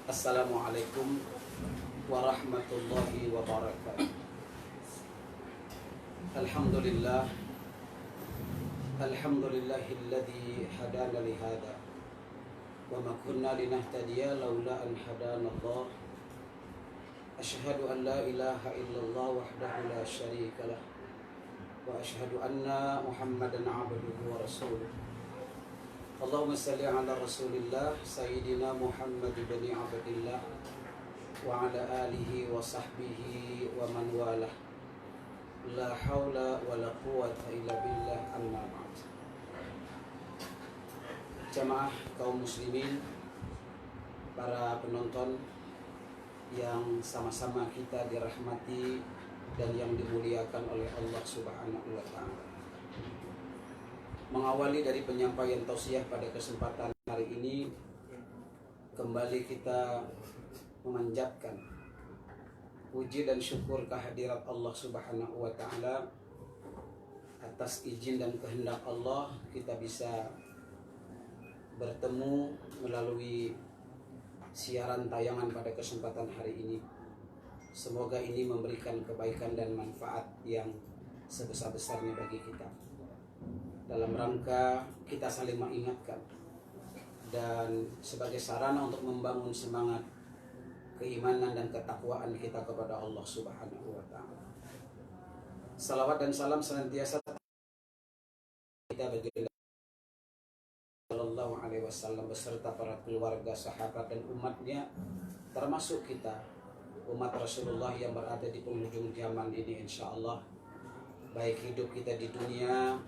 Assalamualaikum warahmatullahi wabarakatuh. Alhamdulillah, alhamdulillahilladzi hadana lihada wa ma kunna linahtadiya laula an hadana Allah. Asyhadu an la ilaha illallah wahdahu la syarika lah wa asyhadu anna Muhammadan abduhu wa rasuluh. Allahumma salli ala Rasulillah Sayyidina Muhammad bin Abdillah wa ala alihi wa sahbihi wa man walah. La hawla wa la quwwata illa billah, amma ba'd. Jamaah kaum muslimin, para penonton yang sama-sama kita dirahmati dan yang dimuliakan oleh Allah Subhanahu wa ta'ala. Mengawali dari penyampaian tausiah pada kesempatan hari ini, kembali kita memanjatkan puji dan syukur kehadirat Allah Subhanahu wa ta'ala. Atas izin dan kehendak Allah, kita bisa bertemu melalui siaran tayangan pada kesempatan hari ini. Semoga ini memberikan kebaikan dan manfaat yang sebesar-besarnya bagi kita, dalam rangka kita saling mengingatkan dan sebagai sarana untuk membangun semangat keimanan dan ketakwaan kita kepada Allah Subhanahu wa ta'ala. Salawat dan salam senantiasa kita bagi Sallallahu alaihi wasallam beserta para keluarga, sahabat dan umatnya, termasuk kita umat Rasulullah yang berada di penghujung zaman ini, insya Allah, baik hidup kita di dunia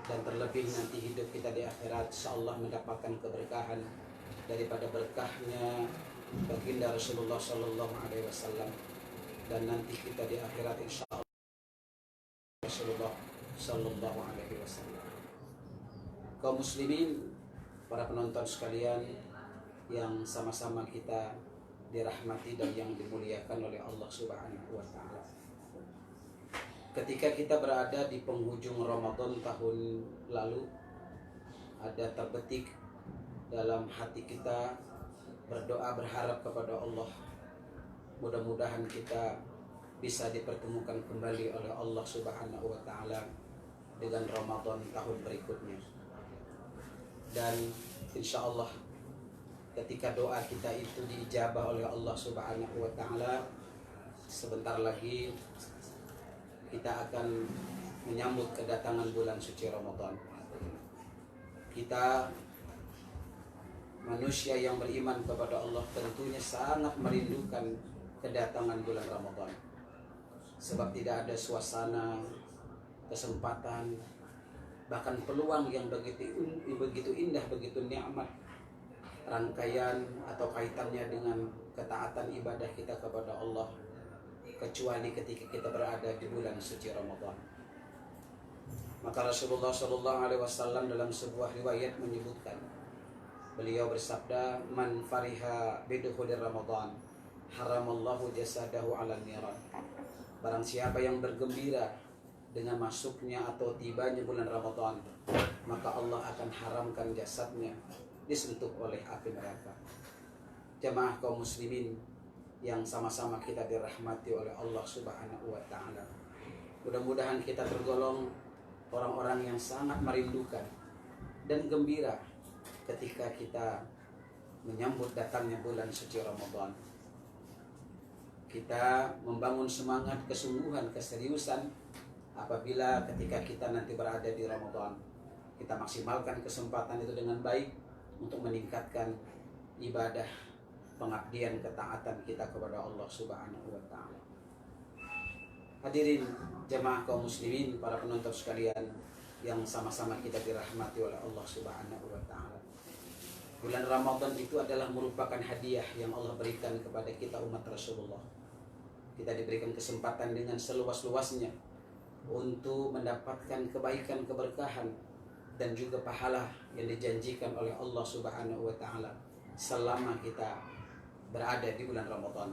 dan terlebih nanti hidup kita di akhirat, insyaallah mendapatkan keberkahan daripada berkahnya baginda Rasulullah Sallallahu Alaihi Wasallam, dan nanti kita di akhirat insyaallah Rasulullah Sallallahu Alaihi Wasallam. Kaum muslimin, para penonton sekalian yang sama-sama kita dirahmati dan yang dimuliakan oleh Allah Subhanahu Wa Taala. Ketika kita berada di penghujung Ramadan tahun lalu, ada terbetik dalam hati kita berdoa berharap kepada Allah, mudah-mudahan kita bisa dipertemukan kembali oleh Allah Subhanahu wa ta'ala dengan Ramadan tahun berikutnya. Dan insya Allah ketika doa kita itu diijabah oleh Allah Subhanahu wa ta'ala, sebentar lagi kita akan menyambut kedatangan bulan suci Ramadan. Kita manusia yang beriman kepada Allah tentunya sangat merindukan kedatangan bulan Ramadan, sebab tidak ada suasana, kesempatan, bahkan peluang yang begitu indah, begitu nikmat, rangkaian atau kaitannya dengan ketaatan ibadah kita kepada Allah, kecuali ketika kita berada di bulan suci Ramadan. Maka Rasulullah Shallallahu Alaihi Wasallam dalam sebuah riwayat menyebutkan, beliau bersabda, man fariha bidukhuli Ramadan haramallahu jasadahu ala niran. Barang siapa yang bergembira dengan masuknya atau tibanya bulan Ramadan, maka Allah akan haramkan jasadnya disentuh oleh api neraka. Jamaah kaum muslimin yang sama-sama kita dirahmati oleh Allah Subhanahu wa ta'ala, mudah-mudahan kita tergolong orang-orang yang sangat merindukan dan gembira ketika kita menyambut datangnya bulan suci Ramadan. Kita membangun semangat, kesungguhan, keseriusan apabila ketika kita nanti berada di Ramadan, kita maksimalkan kesempatan itu dengan baik untuk meningkatkan ibadah, pengabdian, ketaatan kita kepada Allah Subhanahu wa ta'ala. Hadirin jemaah kaum muslimin, para penonton sekalian yang sama-sama kita dirahmati oleh Allah Subhanahu wa ta'ala. Bulan Ramadan itu adalah merupakan hadiah yang Allah berikan kepada kita umat Rasulullah. Kita diberikan kesempatan dengan seluas-luasnya untuk mendapatkan kebaikan, keberkahan dan juga pahala yang dijanjikan oleh Allah Subhanahu wa ta'ala selama kita berada di bulan Ramadan.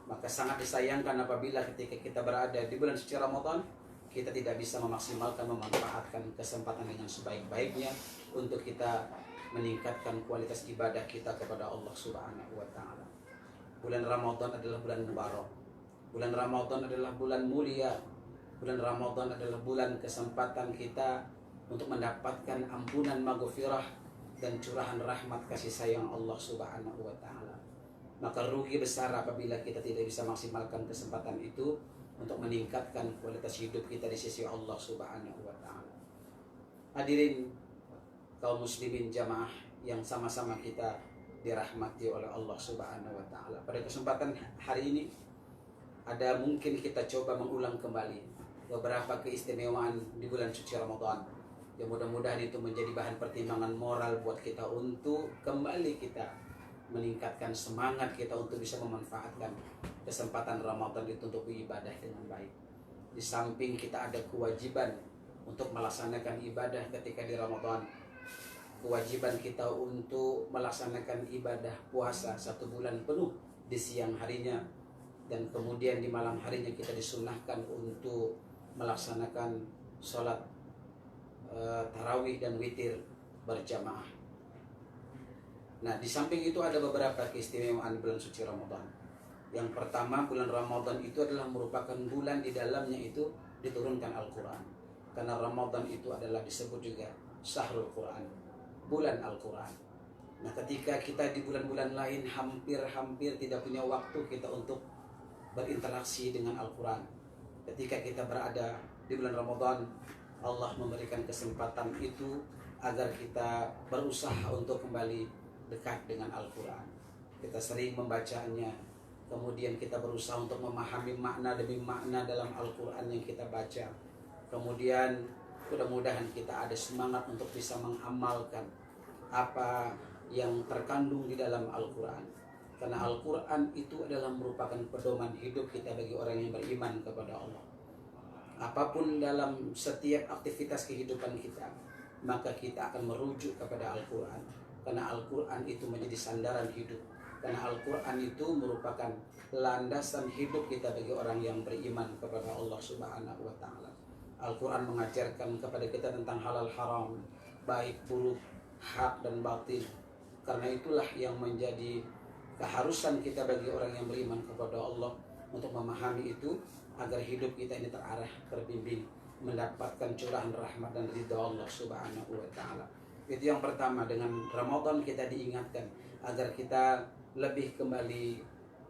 Maka sangat disayangkan apabila ketika kita berada di bulan suci Ramadan, kita tidak bisa memaksimalkan, memanfaatkan kesempatan dengan sebaik-baiknya untuk kita meningkatkan kualitas ibadah kita kepada Allah Subhanahu wa taala. Bulan Ramadan adalah bulan mubarak. Bulan Ramadan adalah bulan mulia. Bulan Ramadan adalah bulan kesempatan kita untuk mendapatkan ampunan maghfirah dan curahan rahmat kasih sayang Allah Subhanahu wa taala. Maka rugi besar apabila kita tidak bisa maksimalkan kesempatan itu untuk meningkatkan kualitas hidup kita di sisi Allah Subhanahu wa taala. Hadirin kaum muslimin jamaah yang sama-sama kita dirahmati oleh Allah Subhanahu wa taala. Pada kesempatan hari ini ada mungkin kita coba mengulang kembali beberapa keistimewaan di bulan suci Ramadan. Yang mudah-mudahan itu menjadi bahan pertimbangan moral buat kita untuk kembali kita meningkatkan semangat kita untuk bisa memanfaatkan kesempatan Ramadan itu untuk beribadah dengan baik. Di samping kita ada kewajiban untuk melaksanakan ibadah ketika di Ramadan, kewajiban kita untuk melaksanakan ibadah puasa 1 bulan penuh di siang harinya, dan kemudian di malam harinya kita disunahkan untuk melaksanakan sholat tarawih dan witir berjamaah. Nah, di samping itu ada beberapa keistimewaan bulan suci Ramadan. Yang pertama, bulan Ramadan itu adalah merupakan bulan di dalamnya itu diturunkan Al-Quran. Karena Ramadan itu adalah disebut juga Syahrul Quran, bulan Al-Quran. Nah, ketika kita di bulan-bulan lain hampir-hampir tidak punya waktu kita untuk berinteraksi dengan Al-Quran, ketika kita berada di bulan Ramadan, Allah memberikan kesempatan itu agar kita berusaha untuk kembali dekat dengan Al-Quran. Kita sering membacanya, kemudian kita berusaha untuk memahami makna demi makna dalam Al-Quran yang kita baca. Kemudian mudah-mudahan kita ada semangat untuk bisa mengamalkan apa yang terkandung di dalam Al-Quran. Karena Al-Quran itu adalah merupakan pedoman hidup kita bagi orang yang beriman kepada Allah. Apapun dalam setiap aktivitas kehidupan kita, maka kita akan merujuk kepada Al-Quran. Karena Al-Quran itu menjadi sandaran hidup. Karena Al-Quran itu merupakan landasan hidup kita bagi orang yang beriman kepada Allah Subhanahu wa ta'ala. Al-Quran mengajarkan kepada kita tentang halal haram, baik buruk, hak dan batil. Karena itulah yang menjadi keharusan kita bagi orang yang beriman kepada Allah untuk memahami itu, agar hidup kita ini terarah, terbimbing, mendapatkan curahan rahmat dan ridha Allah Subhanahu wa ta'ala. Itu yang pertama, dengan Ramadan kita diingatkan agar kita lebih kembali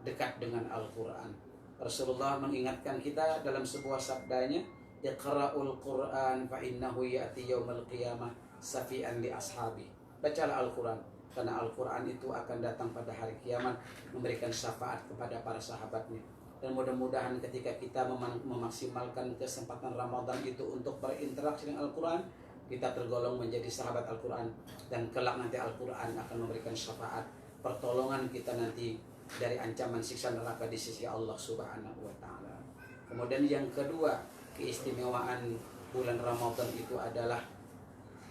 dekat dengan Al-Quran. Rasulullah mengingatkan kita dalam sebuah sabdanya, Iqra'ul Quran fa innahu ya'ti yaumal qiyamah safi'an li ashabi. Bacalah Al-Quran, karena Al-Quran itu akan datang pada hari kiamat memberikan syafaat kepada para sahabatnya. Dan mudah-mudahan ketika kita memaksimalkan kesempatan Ramadan itu untuk berinteraksi dengan Al-Quran, kita tergolong menjadi sahabat Al-Quran, dan kelak nanti Al-Quran akan memberikan syafaat, pertolongan kita nanti dari ancaman siksa neraka di sisi Allah Subhanahu wa ta'ala. Kemudian yang kedua, keistimewaan bulan Ramadan itu adalah,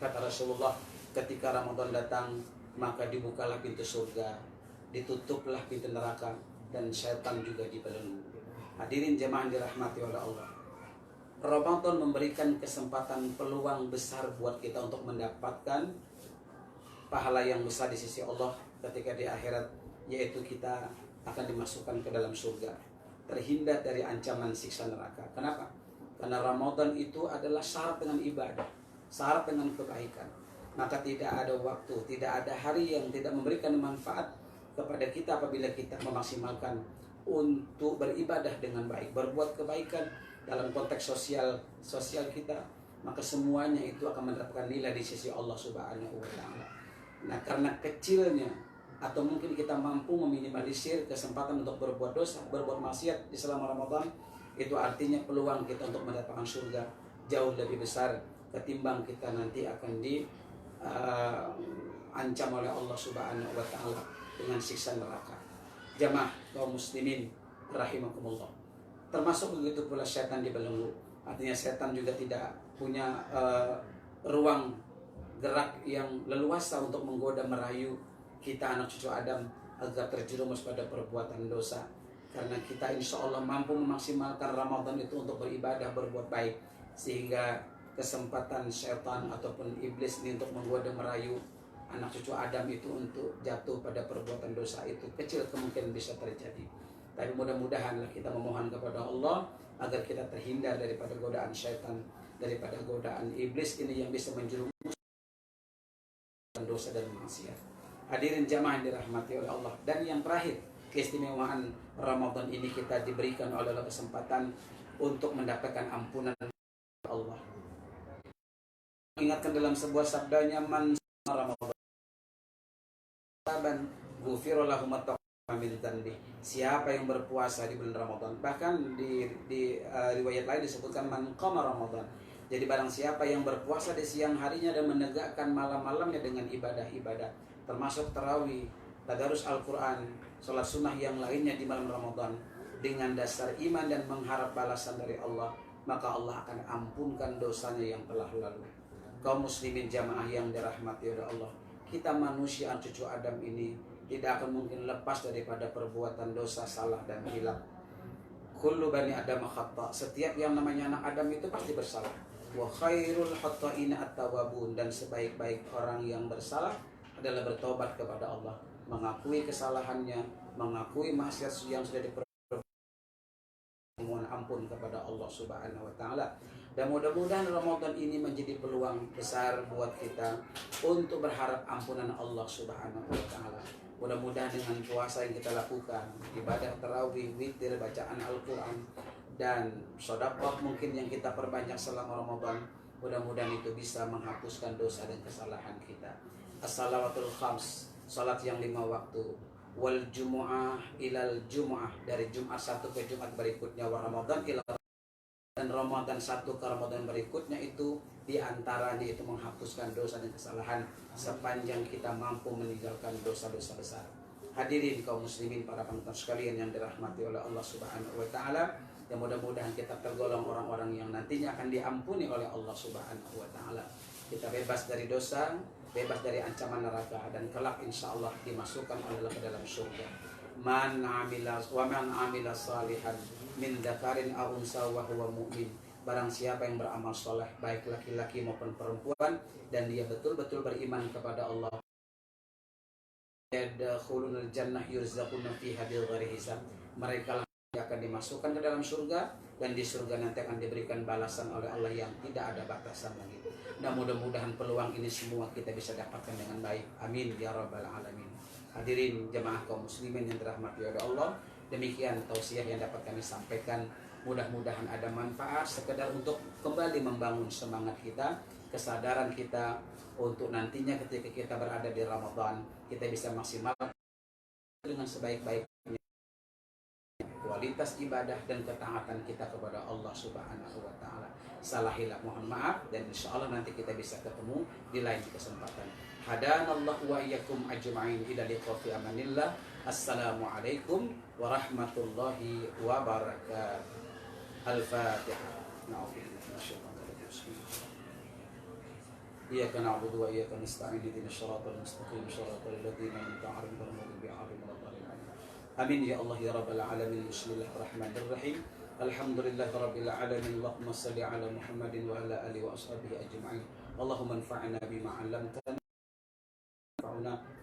kata Rasulullah, ketika Ramadan datang maka dibukalah pintu surga, ditutuplah pintu neraka, dan syaitan juga dibelenggu. Hadirin jemaah dirahmati oleh Allah, Ramadan memberikan kesempatan peluang besar buat kita untuk mendapatkan pahala yang besar di sisi Allah ketika di akhirat, yaitu kita akan dimasukkan ke dalam surga, terhindar dari ancaman siksa neraka. Kenapa? Karena Ramadan itu adalah syarat dengan ibadah, syarat dengan kebaikan. Maka tidak ada waktu, tidak ada hari yang tidak memberikan manfaat kepada kita apabila kita memaksimalkan untuk beribadah dengan baik, berbuat kebaikan dalam konteks sosial kita, maka semuanya itu akan mendapatkan nilai di sisi Allah Subhanahu wa ta'ala. Nah, karena kecilnya atau mungkin kita mampu meminimalisir kesempatan untuk berbuat dosa, berbuat maksiat di selama Ramadan, itu artinya peluang kita untuk mendapatkan surga jauh lebih besar ketimbang kita nanti akan ancam oleh Allah Subhanahu wa ta'ala dengan siksa neraka. Jamaah kaum muslimin rahimakumullah, termasuk begitu pula setan dibelenggu. Artinya setan juga tidak punya ruang gerak yang leluasa untuk menggoda merayu kita anak cucu Adam agar terjerumus pada perbuatan dosa. Karena kita insya Allah mampu memaksimalkan Ramadan itu untuk beribadah, berbuat baik, sehingga kesempatan setan ataupun iblis ini untuk menggoda merayu anak cucu Adam itu untuk jatuh pada perbuatan dosa itu kecil kemungkinan bisa terjadi. Tapi mudah-mudahanlah kita memohon kepada Allah agar kita terhindar daripada godaan syaitan, daripada godaan iblis ini yang bisa menjerumuskan dosa dan maksiat. Hadirin jamaah yang dirahmati oleh Allah. Dan yang terakhir, keistimewaan Ramadan ini kita diberikan oleh Allah kesempatan untuk mendapatkan ampunan Allah. Ingatkan dalam sebuah sabdanya, man Ramadan saban ghufira lahu ma taqaddama min dzanbi. Siapa yang berpuasa di bulan Ramadan, bahkan di riwayat lain disebutkan man qama Ramadan. Jadi barang siapa yang berpuasa di siang harinya dan menegakkan malam-malamnya dengan ibadah-ibadah, termasuk tarawih, tadarus Al-Quran, sholat sunnah yang lainnya di malam Ramadan, dengan dasar iman dan mengharap balasan dari Allah, maka Allah akan ampunkan dosanya yang telah lalu. Kaum muslimin jamaah yang dirahmati oleh Allah, kita manusia cucu Adam ini tidak akan mungkin lepas daripada perbuatan dosa, salah dan hilaf. Kullu bani Adam khata'. Setiap yang namanya anak Adam itu pasti bersalah. Wa khairul khata'ina at-tawwabun. Dan sebaik-baik orang yang bersalah adalah bertobat kepada Allah, mengakui kesalahannya, mengakui maksiat yang sudah diperbuat, mohon ampun kepada Allah Subhanahu wa taala. Dan mudah-mudahan Ramadan ini menjadi peluang besar buat kita untuk berharap ampunan Allah Subhanahu wa taala. Mudah-mudahan dengan puasa yang kita lakukan, ibadah tarawih, witir, bacaan Al-Quran, dan sedekah mungkin yang kita perbanyak selama Ramadan, mudah-mudahan itu bisa menghapuskan dosa dan kesalahan kita. As-salawatul khams, salat yang 5 waktu, wal jumu'ah ilal jumu'ah, dari Jumat satu ke Jumat berikutnya, wa Ramadan ila, dan Ramadan satu ke Ramadan berikutnya itu diantaranya itu menghapuskan dosa dan kesalahan sepanjang kita mampu meninggalkan dosa-dosa besar. Hadirin kaum muslimin, para penonton sekalian yang dirahmati oleh Allah Subhanahu wa taala, yang mudah-mudahan kita tergolong orang-orang yang nantinya akan diampuni oleh Allah Subhanahu wa taala. Kita bebas dari dosa, bebas dari ancaman neraka, dan kelak insyaallah dimasukkan oleh Allah ke dalam surga. Man amila salihan min dzakarin aw unsa wa huwa mu'min. Barang siapa yang beramal soleh, baik laki-laki maupun perempuan, dan dia betul-betul beriman kepada Allah, yadkhulunal jannah yurzaquna fiha bighairi hisab. Mereka akan dimasukkan ke dalam surga, dan di surga nanti akan diberikan balasan oleh Allah yang tidak ada batasan lagi. Nah, mudah-mudahan peluang ini semua kita bisa dapatkan dengan baik. Amin ya rabbal alamin. Hadirin jemaah kaum muslimin yang dirahmati oleh Allah, demikian tausiah yang dapat kami sampaikan. Mudah-mudahan ada manfaat sekedar untuk kembali membangun semangat kita, kesadaran kita untuk nantinya ketika kita berada di Ramadan, kita bisa maksimal dengan sebaik-baiknya kualitas ibadah dan ketaatan kita kepada Allah Subhanahu wa taala. Salah hilaf mohon maaf, dan insyaallah nanti kita bisa ketemu di lain kesempatan. Hadanallahu wa iyyakum ajma'in ila liqa'i amanillah. Assalamualaikum warahmatullahi wabarakatuh. Al-Fatihah. Na'udzubillahi minasyaitonir rajim. Iyyaka na'budu wa iyyaka nasta'in ihdinas shiratal mustaqim shiratal ladzina an'amta 'alaihim ghairil maghdubi 'alaihim waladdallin. Amin ya Allah ya rabbal alamin. Bismillahirrahmanirrahim. Alhamdulillahi rabbil alamin. Allahumma shalli ala Muhammadin wa ala alihi wa ashabihi ajma'in. Allahumma anfa'na bima 'allamtana.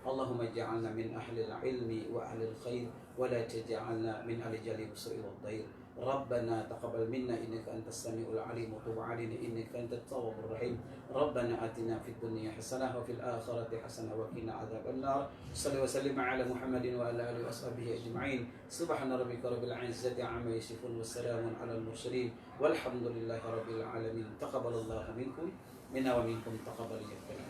Allahumma ij'alna min ahli al-ilmi wa ahli al-khair wa la taj'alna min ahli jalil su'i wad dair. Rabbana taqabbal minna innaka antas samiul alim wa tub 'alaina innaka antat tawwabur rahim. Rabbana atina fid dunya hasanah wa fil akhirati hasanah wa qina adzabannar. Shalli wa sallim ala Muhammadin wa ala alihi washabihi ajma'in. Subhana rabbika rabbil 'izzati 'amma yasifun wa salamun 'alal mursalin walhamdulillahi rabbil alamin. Taqabbalallahu minkum minna wa minkum taqabbal ya karim.